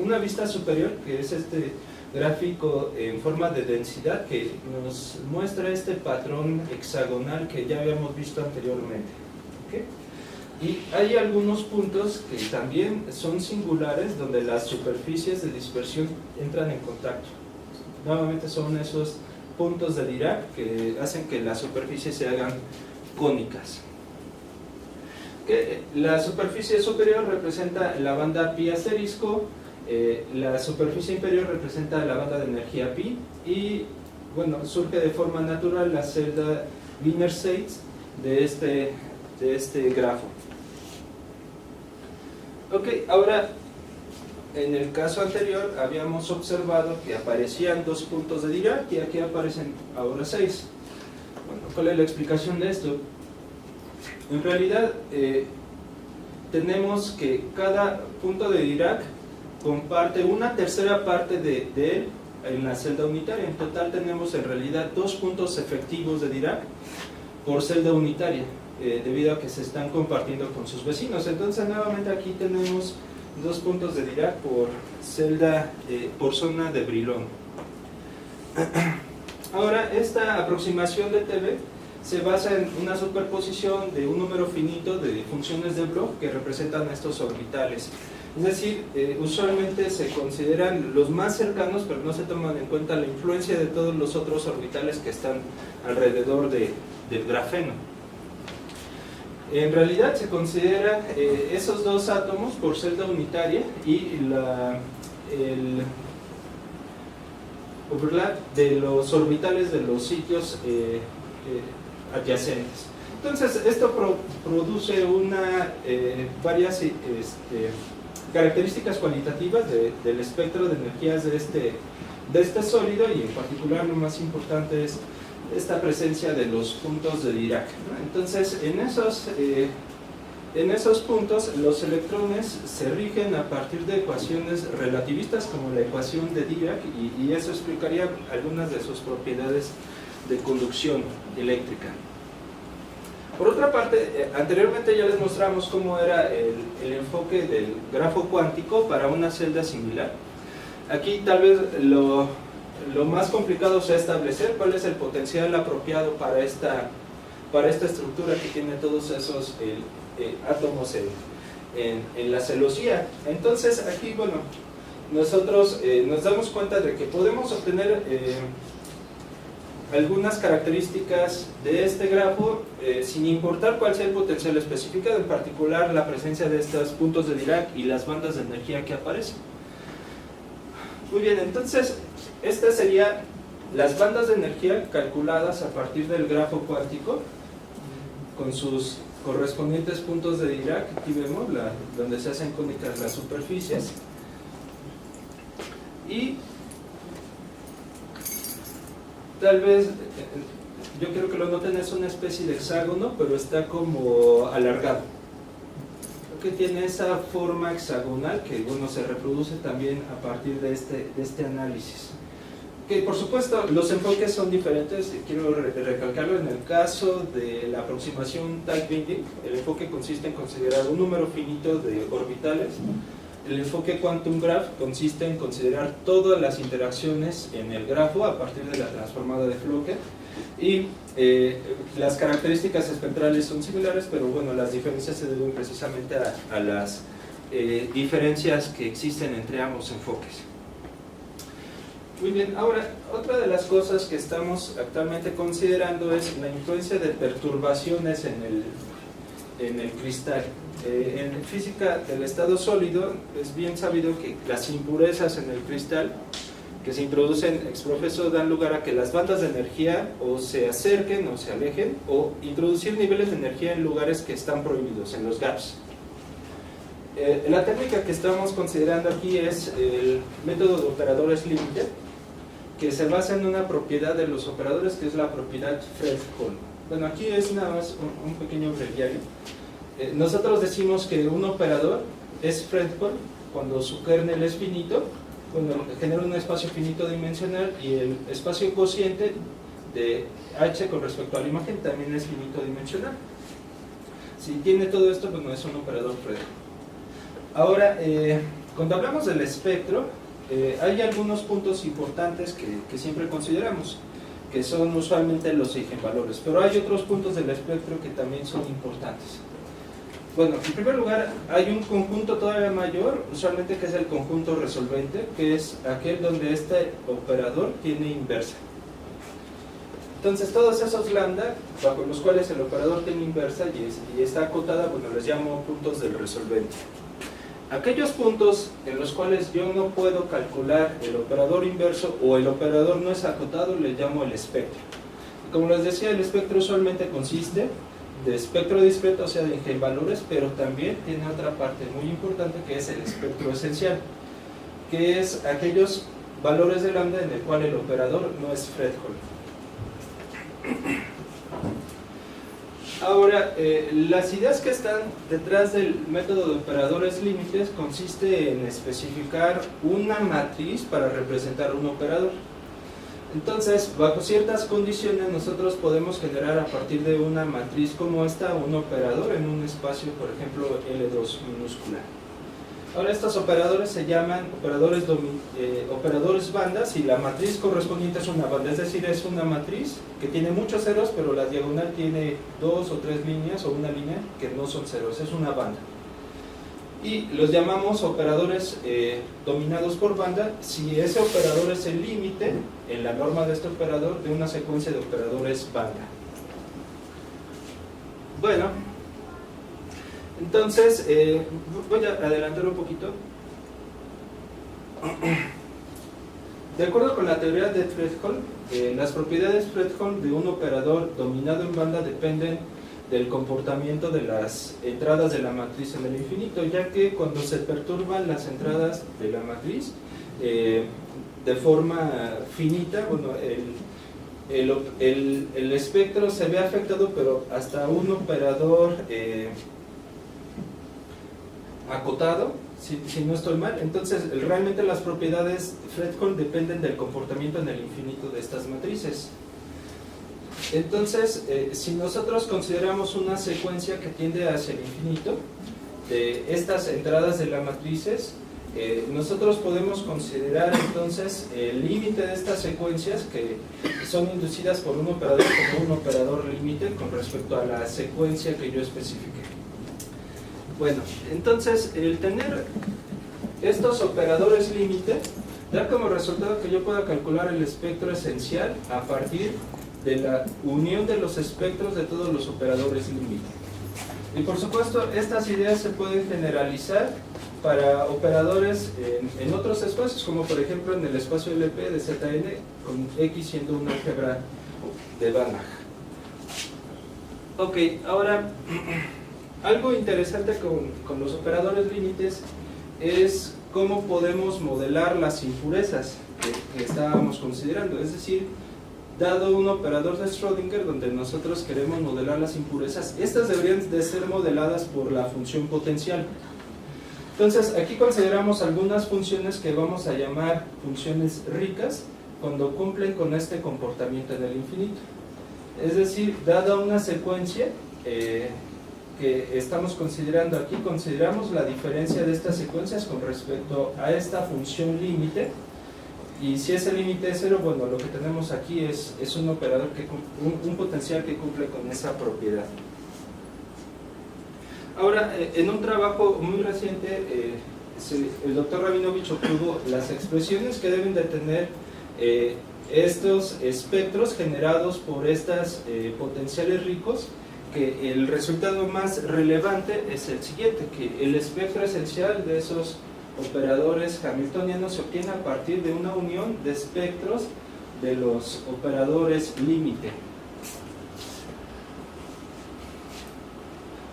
una vista superior, que es este gráfico en forma de densidad, que nos muestra este patrón hexagonal que ya habíamos visto anteriormente. ¿Okay? Y hay algunos puntos que también son singulares, donde las superficies de dispersión entran en contacto. Nuevamente son esos puntos de Dirac que hacen que las superficies se hagan cónicas. La superficie superior representa la banda pi asterisco, la superficie inferior representa la banda de energía pi, y bueno, surge de forma natural la celda Wiener-Seitz de este grafo. Ok, ahora, en el caso anterior habíamos observado que aparecían 2 puntos de Dirac, y aquí aparecen ahora 6. Bueno, ¿cuál es la explicación de esto? En realidad, tenemos que cada punto de Dirac comparte una tercera parte de él en la celda unitaria. En total tenemos en realidad 2 puntos efectivos de Dirac por celda unitaria, debido a que se están compartiendo con sus vecinos. Entonces, nuevamente aquí tenemos 2 puntos de Dirac por celda, por zona de Brillouin. Ahora, esta aproximación de TB se basa en una superposición de un número finito de funciones de Bloch que representan estos orbitales. Es decir, usualmente se consideran los más cercanos, pero no se toman en cuenta la influencia de todos los otros orbitales que están alrededor del grafeno. En realidad se consideran esos 2 átomos por celda unitaria, y el overlap de los orbitales de los sitios adyacentes. Entonces, esto produce varias características cualitativas del espectro de energías de este sólido, y en particular lo más importante es esta presencia de los puntos de Dirac, ¿no? Entonces, en esos puntos los electrones se rigen a partir de ecuaciones relativistas, como la ecuación de Dirac, y eso explicaría algunas de sus propiedades de conducción eléctrica. Por otra parte, anteriormente ya les mostramos cómo era el enfoque del grafo cuántico para una celda similar. Aquí tal vez lo más complicado sea establecer cuál es el potencial apropiado para esta estructura que tiene todos esos átomos en la celosía. Entonces aquí, bueno, nosotros nos damos cuenta de que podemos obtener algunas características de este grafo sin importar cuál sea el potencial especificado, en particular la presencia de estos puntos de Dirac y las bandas de energía que aparecen. Muy bien, entonces estas serían las bandas de energía calculadas a partir del grafo cuántico con sus correspondientes puntos de Dirac. Aquí vemos donde se hacen cónicas las superficies, y tal vez, yo quiero que lo noten, es una especie de hexágono, pero está como alargado, que tiene esa forma hexagonal que, bueno, se reproduce también a partir de este análisis. Que por supuesto los enfoques son diferentes, quiero recalcarlo. En el caso de la aproximación Type-Binding, el enfoque consiste en considerar un número finito de orbitales. El enfoque Quantum Graph consiste en considerar todas las interacciones en el grafo a partir de la transformada de Floquet, y las características espectrales son similares, pero bueno, las diferencias se deben precisamente a las diferencias que existen entre ambos enfoques. Muy bien, ahora, otra de las cosas que estamos actualmente considerando es la influencia de perturbaciones en el cristal. En física del estado sólido es bien sabido que las impurezas en el cristal que se introducen ex profeso dan lugar a que las bandas de energía o se acerquen o se alejen, o introducir niveles de energía en lugares que están prohibidos, en los gaps. La técnica que estamos considerando aquí es el método de operadores límite, que se basa en una propiedad de los operadores, que es la propiedad Fredholm. Bueno, aquí es nada más un pequeño breviario. Nosotros decimos que un operador es Fredholm cuando su kernel es finito, cuando genera un espacio finito dimensional, y el espacio cociente de H con respecto a la imagen también es finito dimensional. Si tiene todo esto, pues no es un operador Fredholm. Ahora, cuando hablamos del espectro, hay algunos puntos importantes que siempre consideramos, que son usualmente los eigenvalores, pero hay otros puntos del espectro que también son importantes. Bueno, en primer lugar, hay un conjunto todavía mayor, usualmente, que es el conjunto resolvente, que es aquel donde este operador tiene inversa. Entonces, todos esos lambda, bajo los cuales el operador tiene inversa y está acotada, bueno, les llamo puntos del resolvente. Aquellos puntos en los cuales yo no puedo calcular el operador inverso o el operador no es acotado, le llamo el espectro. Como les decía, el espectro usualmente consiste de espectro discreto, o sea, de eigenvalores, pero también tiene otra parte muy importante que es el espectro esencial, que es aquellos valores de lambda en el cual el operador no es Fredholm. Ahora, las ideas que están detrás del método de operadores límites consiste en especificar una matriz para representar un operador. Entonces, bajo ciertas condiciones, nosotros podemos generar a partir de una matriz como esta un operador en un espacio, por ejemplo, L2 minúscula. Ahora, estos operadores se llaman operadores bandas, y la matriz correspondiente es una banda, es decir, es una matriz que tiene muchos ceros, pero la diagonal tiene 2 o 3 líneas o una línea que no son ceros, es una banda. Y los llamamos operadores dominados por banda si ese operador es el límite, en la norma de este operador, de una secuencia de operadores banda. Bueno, entonces, voy a adelantar un poquito. De acuerdo con la teoría de Fredholm, las propiedades Fredholm de un operador dominado en banda dependen del comportamiento de las entradas de la matriz en el infinito, ya que cuando se perturban las entradas de la matriz de forma finita, bueno, el espectro se ve afectado, pero hasta un operador acotado, si no estoy mal. Entonces, realmente las propiedades Fredholm dependen del comportamiento en el infinito de estas matrices. Entonces, si nosotros consideramos una secuencia que tiende hacia el infinito de estas entradas de las matrices, nosotros podemos considerar entonces el límite de estas secuencias, que son inducidas por un operador, como un operador límite con respecto a la secuencia que yo especifique. Bueno, entonces el tener estos operadores límite da como resultado que yo pueda calcular el espectro esencial a partir de la unión de los espectros de todos los operadores límite. Y por supuesto, estas ideas se pueden generalizar para operadores en otros espacios, como por ejemplo en el espacio LP de Zn, con X siendo un álgebra de Banach. Ok, ahora, algo interesante con los operadores límites es cómo podemos modelar las impurezas que estábamos considerando. Es decir, dado un operador de Schrödinger donde nosotros queremos modelar las impurezas, estas deberían de ser modeladas por la función potencial. Entonces, aquí consideramos algunas funciones que vamos a llamar funciones ricas cuando cumplen con este comportamiento en el infinito. Es decir, dada una secuencia que estamos considerando aquí, consideramos la diferencia de estas secuencias con respecto a esta función límite, y si ese límite es cero, bueno, lo que tenemos aquí es un operador, un potencial que cumple con esa propiedad. Ahora, en un trabajo muy reciente, el doctor Rabinovich obtuvo las expresiones que deben de tener estos espectros generados por estas potenciales ricos que el resultado más relevante es el siguiente, que el espectro esencial de esos operadores hamiltonianos se obtiene a partir de una unión de espectros de los operadores límite.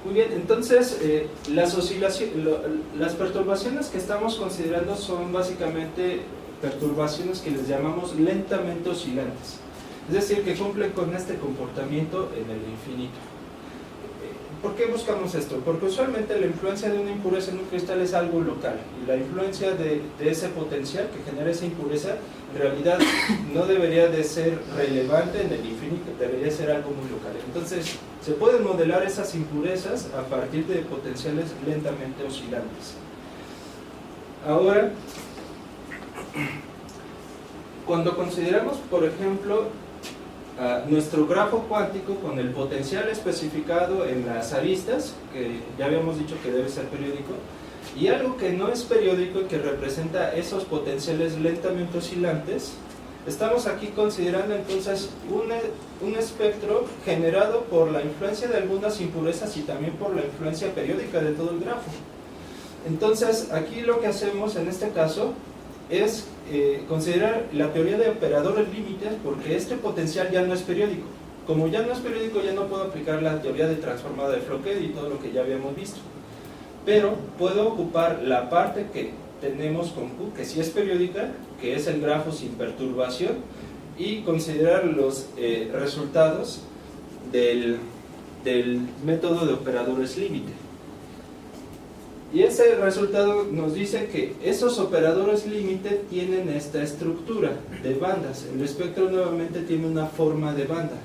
Muy bien, entonces las perturbaciones que estamos considerando son básicamente perturbaciones que les llamamos lentamente oscilantes, es decir, que cumplen con este comportamiento en el infinito. ¿Por qué buscamos esto? Porque usualmente la influencia de una impureza en un cristal es algo local, y la influencia de ese potencial que genera esa impureza en realidad no debería de ser relevante en el infinito, debería ser algo muy local. Entonces se pueden modelar esas impurezas a partir de potenciales lentamente oscilantes. Ahora, cuando consideramos, por ejemplo, nuestro grafo cuántico con el potencial especificado en las aristas, que ya habíamos dicho que debe ser periódico, y algo que no es periódico y que representa esos potenciales lentamente oscilantes, estamos aquí considerando entonces un espectro generado por la influencia de algunas impurezas y también por la influencia periódica de todo el grafo. Entonces aquí lo que hacemos en este caso es considerar la teoría de operadores límites, porque este potencial ya no es periódico. Como ya no es periódico, ya no puedo aplicar la teoría de transformada de Floquet y todo lo que ya habíamos visto, pero puedo ocupar la parte que tenemos con Q, que sí es periódica, que es el grafo sin perturbación, y considerar los resultados del método de operadores límite. Y ese resultado nos dice que esos operadores límite tienen esta estructura de bandas. El espectro nuevamente tiene una forma de banda.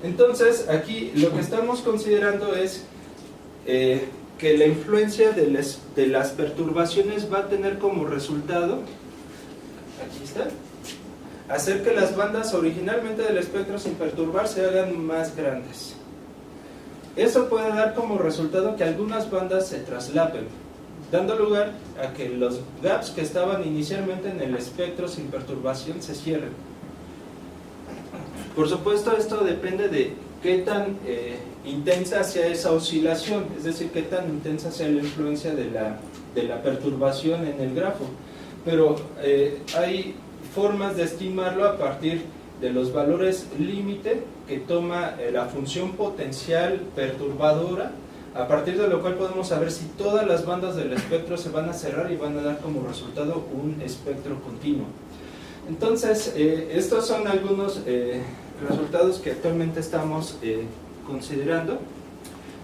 Entonces, aquí lo que estamos considerando es que la influencia de las perturbaciones va a tener como resultado, aquí está, hacer que las bandas originalmente del espectro sin perturbar se hagan más grandes. Eso puede dar como resultado que algunas bandas se traslapen, dando lugar a que los gaps que estaban inicialmente en el espectro sin perturbación se cierren. Por supuesto, esto depende de qué tan intensa sea esa oscilación, es decir, qué tan intensa sea la influencia de la perturbación en el grafo. Pero hay formas de estimarlo a partir de los valores límite que toma la función potencial perturbadora, a partir de lo cual podemos saber si todas las bandas del espectro se van a cerrar y van a dar como resultado un espectro continuo. Entonces, estos son algunos resultados que actualmente estamos considerando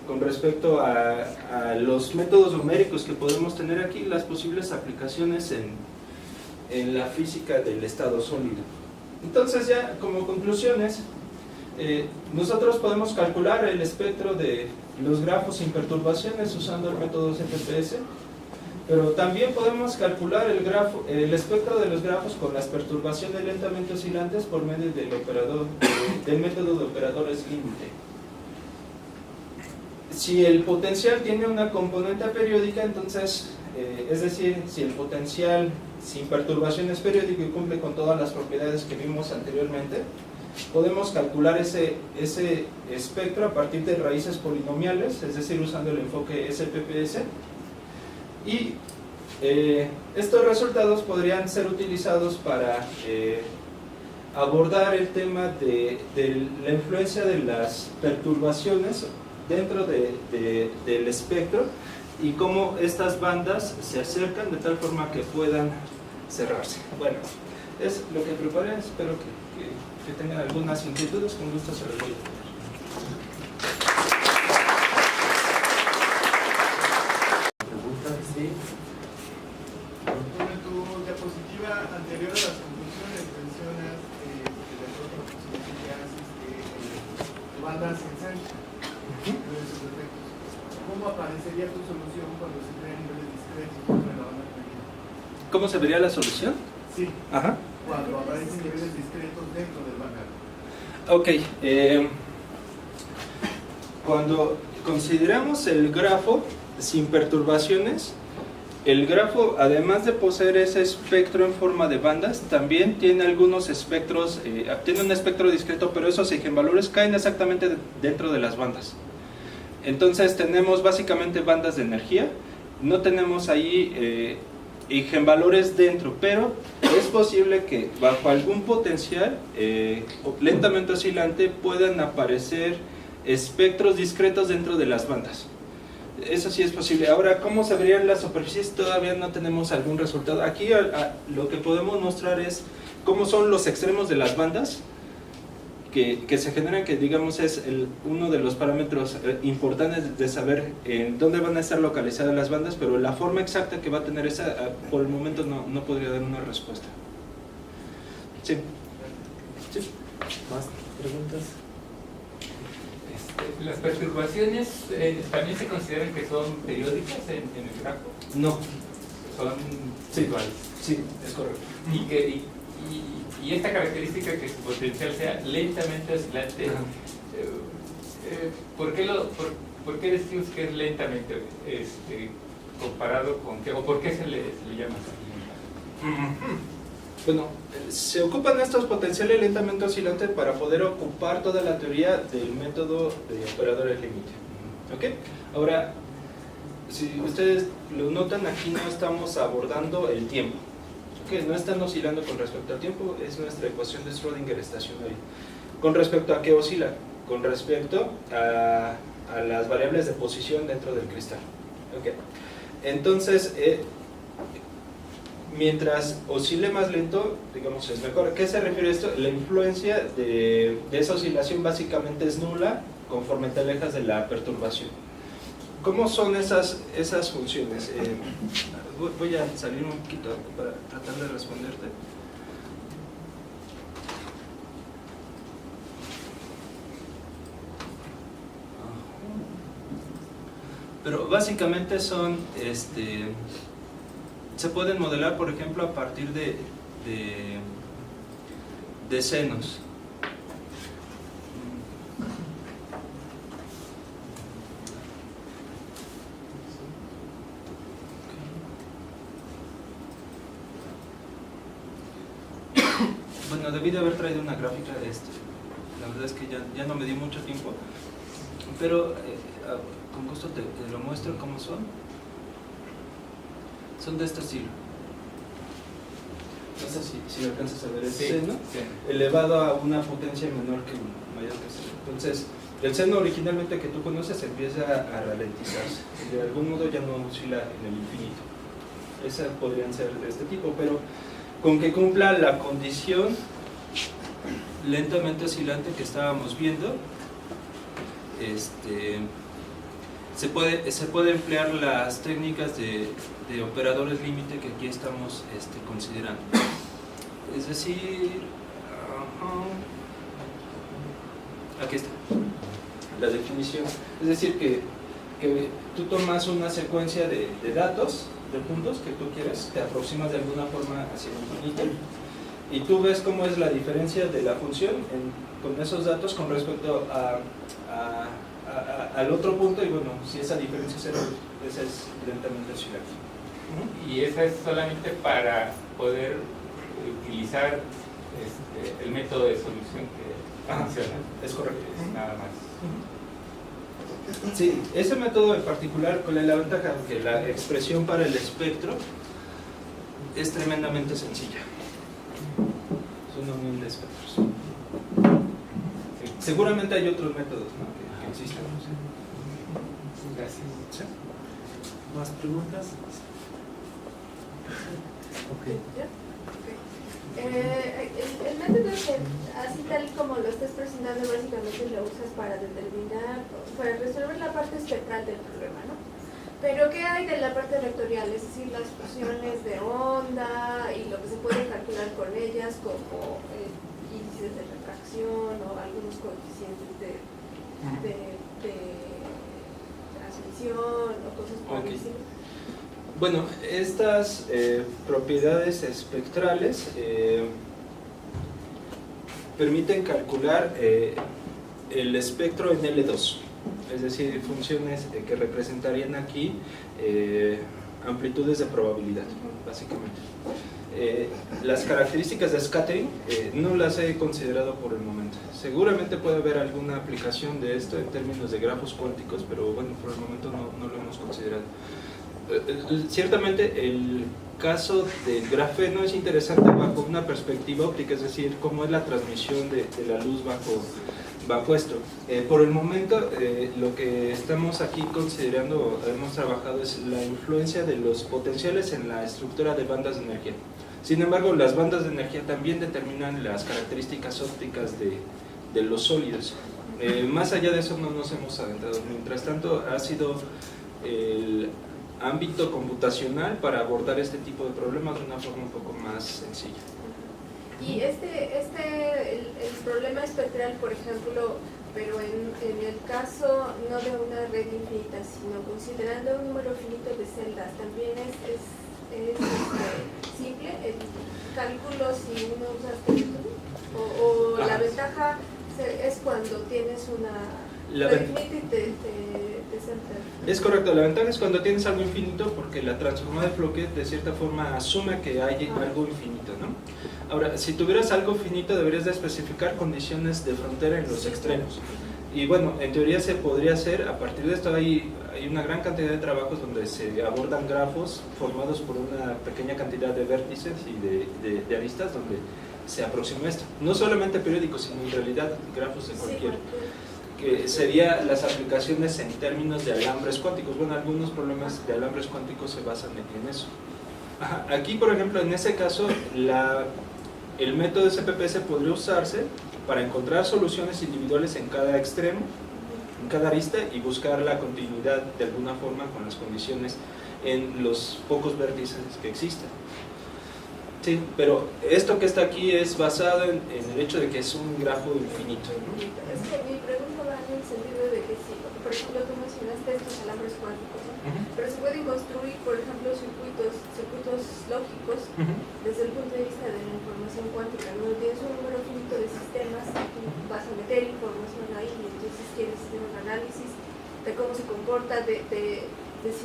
con respecto a los métodos numéricos que podemos tener aquí, las posibles aplicaciones en la física del estado sólido. Entonces, ya como conclusiones, nosotros podemos calcular el espectro de los grafos sin perturbaciones usando el método CPPS, pero también podemos calcular el espectro de los grafos con las perturbaciones lentamente oscilantes por medio del método de operadores límite. Si el potencial tiene una componente periódica, entonces, es decir, si el potencial sin perturbación es periódico y cumple con todas las propiedades que vimos anteriormente, podemos calcular ese espectro a partir de raíces polinomiales, es decir, usando el enfoque SPPS, y estos resultados podrían ser utilizados para abordar el tema de la influencia de las perturbaciones dentro del espectro y cómo estas bandas se acercan de tal forma que puedan cerrarse. Bueno, es lo que preparé, espero que tengan algunas inquietudes, con gusto se los voy a poner. Sí. En tu diapositiva anterior a las conclusiones mencionas que de acuerdo a posibilidades bandas en Sancho de sus efectos. ¿Cómo aparecería tu solución cuando se crean niveles discretos de la banda pequeña? ¿Cómo se vería la solución? Sí. Ajá. Cuando aparecen niveles discretos dentro del banco. Ok. Cuando consideramos el grafo sin perturbaciones, El grafo, además de poseer ese espectro en forma de bandas, también tiene algunos espectros, tiene un espectro discreto, pero esos eigenvalores caen exactamente dentro de las bandas. Entonces tenemos básicamente bandas de energía, no tenemos ahí eigenvalores dentro, pero es posible que bajo algún potencial lentamente oscilante puedan aparecer espectros discretos dentro de las bandas. Eso sí es posible. Ahora, ¿cómo se verían las superficies? Todavía no tenemos algún resultado. Aquí lo que podemos mostrar es cómo son los extremos de las bandas que se generan, que digamos es uno de los parámetros importantes de saber en dónde van a estar localizadas las bandas, pero la forma exacta que va a tener esa, por el momento no podría dar una respuesta. Sí. ¿Sí? ¿Más preguntas? Las perturbaciones también se consideran que son periódicas en el grafo. No. Son Sí. iguales. Sí, es correcto. Y esta característica que su potencial sea lentamente oscilante, ¿por qué decimos que es lentamente comparado con qué? ¿O por qué se le llama así? Bueno, se ocupan estos potenciales lentamente oscilantes para poder ocupar toda la teoría del método de operadores límite. ¿Ok? Ahora, si ustedes lo notan, aquí no estamos abordando el tiempo. ¿Ok? No están oscilando con respecto al tiempo, es nuestra ecuación de Schrödinger estacionaria. ¿Con respecto a qué oscila? Con respecto a las variables de posición dentro del cristal. ¿Ok? Entonces, mientras oscile más lento, digamos, es mejor. ¿A qué se refiere esto? La influencia de esa oscilación básicamente es nula conforme te alejas de la perturbación. ¿Cómo son esas funciones? Voy a salir un poquito para tratar de responderte. Pero básicamente son se pueden modelar, por ejemplo, a partir de senos. Bueno, debí de haber traído una gráfica de esto. La verdad es que ya no me di mucho tiempo, pero con gusto te lo muestro cómo son. Son de este estilo. No sé si alcanzas a ver el seno, elevado a una potencia menor que 1, mayor que 0. Entonces, el seno originalmente que tú conoces empieza a ralentizarse. De algún modo ya no oscila en el infinito. Esas podrían ser de este tipo, pero con que cumpla la condición lentamente oscilante que estábamos viendo, se puede emplear las técnicas de operadores límite que aquí estamos considerando. Es decir, aquí está la definición. Es decir, que tú tomas una secuencia de datos, de puntos que tú quieres, te aproximas de alguna forma hacia un infinito, y tú ves cómo es la diferencia de la función con esos datos con respecto al otro punto, y bueno, si esa diferencia es 0, esa es lentamente oscilante. Y esa es solamente para poder utilizar el método de solución que menciona. Es correcto. Es nada más. Sí, ese método en particular, con la ventaja que la expresión para el espectro es tremendamente sencilla. Es una unión de espectros. Sí. Seguramente hay otros métodos, ¿no?, que existen. Gracias. ¿Sí? ¿Más preguntas? Ok. El método que, así tal como lo estás presentando, básicamente lo usas para determinar, para resolver la parte espectral del problema, ¿no? Pero ¿qué hay de la parte vectorial? Es decir, las funciones de onda y lo que se puede calcular con ellas, como índices de refracción o algunos coeficientes de transmisión o cosas por el estilo. Bueno, estas propiedades espectrales permiten calcular el espectro en L2, es decir, funciones que representarían aquí amplitudes de probabilidad, básicamente. Las características de scattering no las he considerado por el momento. Seguramente puede haber alguna aplicación de esto en términos de grafos cuánticos, pero bueno, por el momento no lo hemos considerado. Ciertamente el caso del grafeno es interesante bajo una perspectiva óptica, es decir, cómo es la transmisión de la luz bajo esto. Por el momento, lo que estamos aquí considerando, hemos trabajado, es la influencia de los potenciales en la estructura de bandas de energía. Sin embargo, las bandas de energía también determinan las características ópticas de los sólidos. Más allá de eso no nos hemos adentrado. Mientras tanto, ha sido el ámbito computacional para abordar este tipo de problemas de una forma un poco más sencilla. Y el problema espectral, por ejemplo, pero en el caso no de una red infinita, sino considerando un número finito de celdas, también es simple el cálculo si uno usa Stephenson, o la ventaja es cuando tienes una red infinita de celdas. Es correcto, la ventaja es cuando tienes algo infinito, porque la transformada de Floquet de cierta forma asume que hay algo infinito, ¿no? Ahora, si tuvieras algo finito, deberías de especificar condiciones de frontera en los extremos. Y bueno, en teoría se podría hacer. A partir de esto hay una gran cantidad de trabajos donde se abordan grafos formados por una pequeña cantidad de vértices y de aristas donde se aproxima esto. No solamente periódicos, sino en realidad grafos de cualquier. Que serían las aplicaciones en términos de alambres cuánticos. Bueno, algunos problemas de alambres cuánticos se basan en eso. Aquí, por ejemplo, en ese caso, el método SPPS podría usarse para encontrar soluciones individuales en cada extremo, en cada arista, y buscar la continuidad de alguna forma con las condiciones en los pocos vértices que existen. Sí, pero esto que está aquí es basado en el hecho de que es un grafo infinito, ¿no? Es que mi pregunta va en el sentido de que si, por ejemplo, tú mencionaste estos alambres cuánticos, ¿no? Pero se pueden construir, por ejemplo, circuitos lógicos desde el punto de vista de la información cuántica, ¿no? Tienes un número finito de sistemas, tú vas a meter información ahí y entonces quieres hacer un análisis de cómo se comporta, de si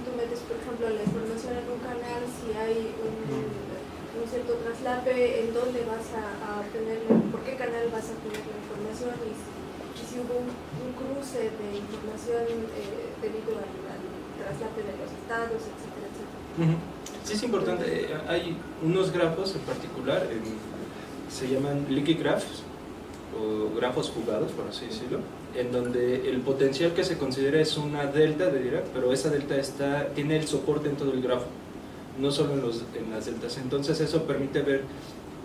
tú metes, por ejemplo, la información en un canal, si hay un cierto traslape, en dónde vas a obtener, por qué canal vas a obtener la información, y si hubo un cruce de información debido al traslape de los estados, etcétera, etcétera. Sí, es importante. Hay unos grafos en particular, se llaman leaky graphs, o grafos jugados, por así decirlo, en donde el potencial que se considera es una delta de Dirac, pero esa delta tiene el soporte en todo el grafo, no solo en las deltas. Entonces eso permite ver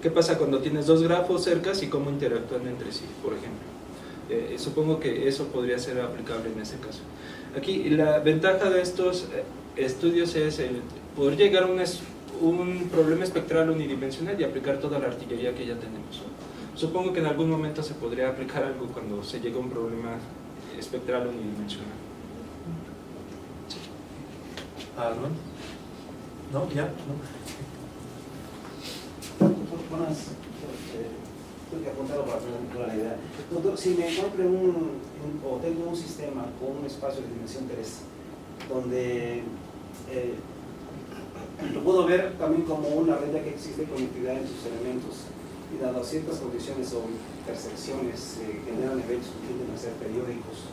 qué pasa cuando tienes dos grafos cercas y cómo interactúan entre sí, por ejemplo. Supongo que eso podría ser aplicable en ese caso. Aquí la ventaja de estos estudios es el poder llegar a un problema espectral unidimensional y aplicar toda la artillería que ya tenemos. Supongo que en algún momento se podría aplicar algo cuando se llega a un problema espectral unidimensional. Sí. ¿Aaron? ¿No? ¿Ya? ¿No? Buenas. Tengo que apuntarlo para tener clara la idea. Doctor, si me encuentro o tengo un sistema con un espacio de dimensión 3, donde lo puedo ver también como una red que existe conectividad entre sus elementos, y dado ciertas condiciones o intersecciones generan eventos que tienden a ser periódicos,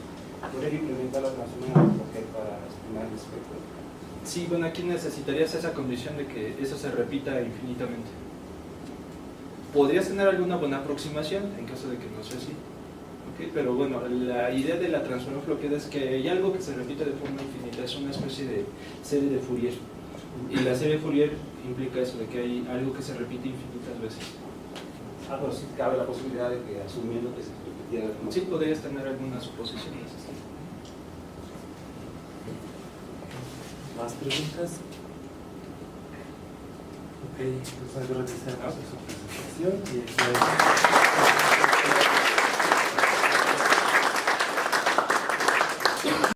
¿podría implementar la transformada para estimar el espectro? Sí, bueno, aquí necesitarías esa condición de que eso se repita infinitamente. Podrías tener alguna buena aproximación en caso de que no sea así. ¿Okay? Pero bueno, la idea de la transformación Floquet es que hay algo que se repite de forma infinita, es una especie de serie de Fourier. Y la serie de Fourier implica eso, de que hay algo que se repite infinitas veces. Pero sí cabe la posibilidad de que, asumiendo que se repitiera. Sí, podrías tener alguna suposición. ¿Más preguntas? Ok, entonces agradecemos su presentación y